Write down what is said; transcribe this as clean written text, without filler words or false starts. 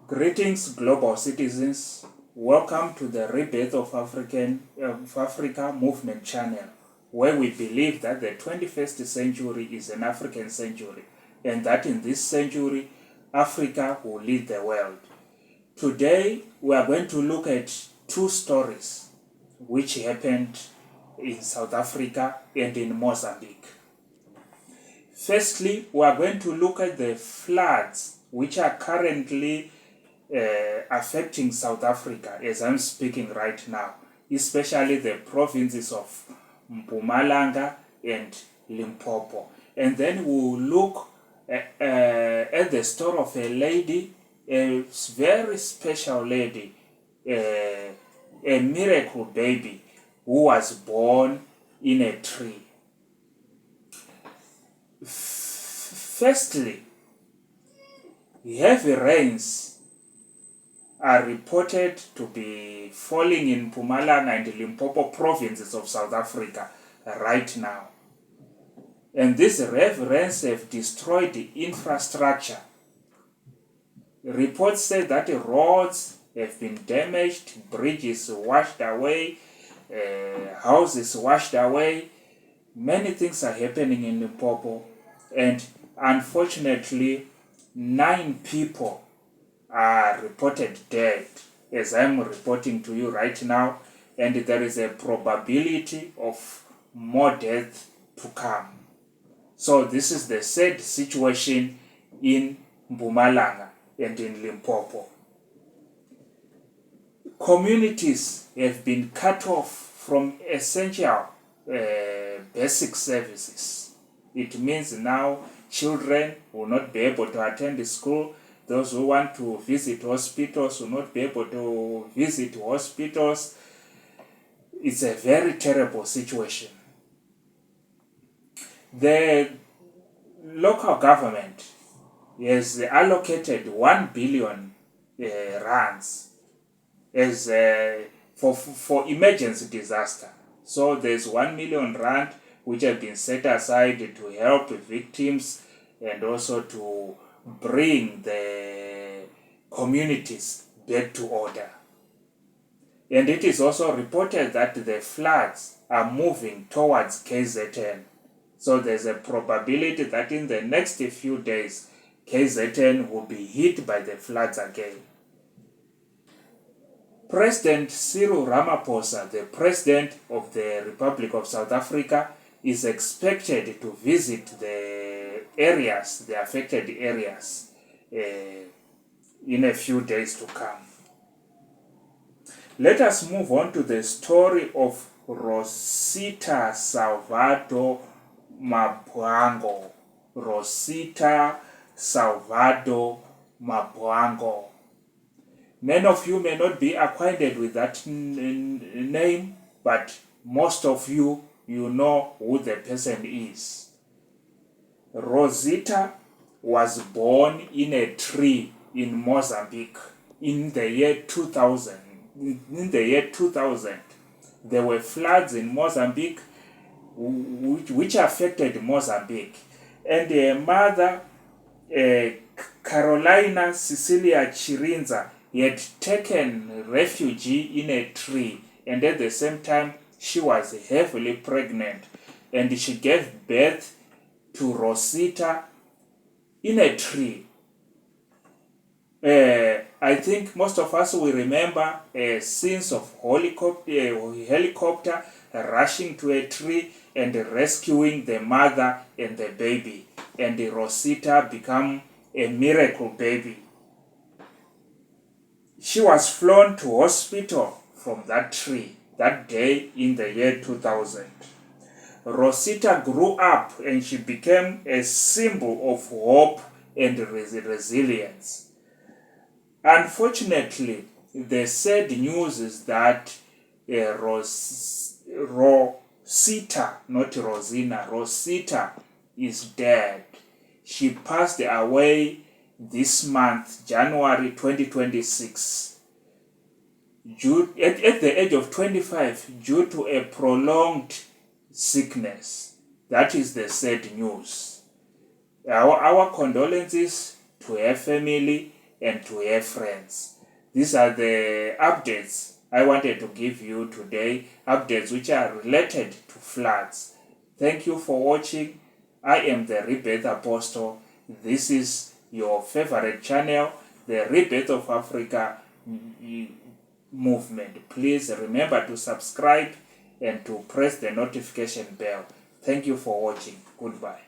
Greetings, global citizens. Welcome to the Rebirth of Africa movement channel, where we believe that the 21st century is an African century, and that in this century, Africa will lead the world. Today, we are going to look at two stories which happened in South Africa and in Mozambique. Firstly, we are going to look at the floods which are currently affecting South Africa as I'm speaking right now, especially the provinces of Mpumalanga and Limpopo. And then we'll look at the story of a lady, a very special lady, a miracle baby who was born in a tree. Firstly, heavy rains are reported to be falling in Mpumalanga and Limpopo provinces of South Africa right now. And these heavy rains have destroyed the infrastructure. Reports say that roads have been damaged, bridges washed away, houses washed away. Many things are happening in Limpopo, and unfortunately, 9 people are reported dead as I'm reporting to you right now, and there is a probability of more death to come. So this is the sad situation in Mpumalanga and in Limpopo. Communities have been cut off from essential basic services. It means now children will not be able to attend school. Those who want to visit hospitals will not be able to visit hospitals. It's a very terrible situation. The local government has allocated 1 billion rands as for emergency disaster. So there's 1 million rand which have been set aside to help victims and also to bring the communities back to order. And it is also reported that the floods are moving towards KZN. So there's a probability that in the next few days, KZN will be hit by the floods again. President Cyril Ramaphosa, the President of the Republic of South Africa, is expected to visit the affected areas, in a few days to come. Let us move on to the story of Rosita Salvador Mabwango. Rosita Salvador Mabwango. Many of you may not be acquainted with that name, but most of you know who the person is. Rosita was born in a tree in Mozambique in the year 2000. In the year 2000, there were floods in Mozambique which affected Mozambique. And her mother, Carolina Cecilia Chirinza, had taken refuge in a tree, and at the same time she was heavily pregnant, and she gave birth to Rosita in a tree. I think most of us will remember scenes of helicopter rushing to a tree and rescuing the mother and the baby, and Rosita became a miracle baby. She was flown to hospital from that tree that day in the year 2000. Rosita grew up and she became a symbol of hope and resilience. Unfortunately, the sad news is that Rosita, not Rosina, Rosita is dead. She passed away this month, January 2026, at the age of 25, due to a prolonged sickness. That is the sad news. Our condolences to her family and to have friends. These are the updates I wanted to give you today, updates which are related to floods. Thank you for watching. I am the Rebirth Apostle. This is your favorite channel, the Rebirth of Africa movement. Please remember to subscribe and to press the notification bell. Thank you for watching. Goodbye.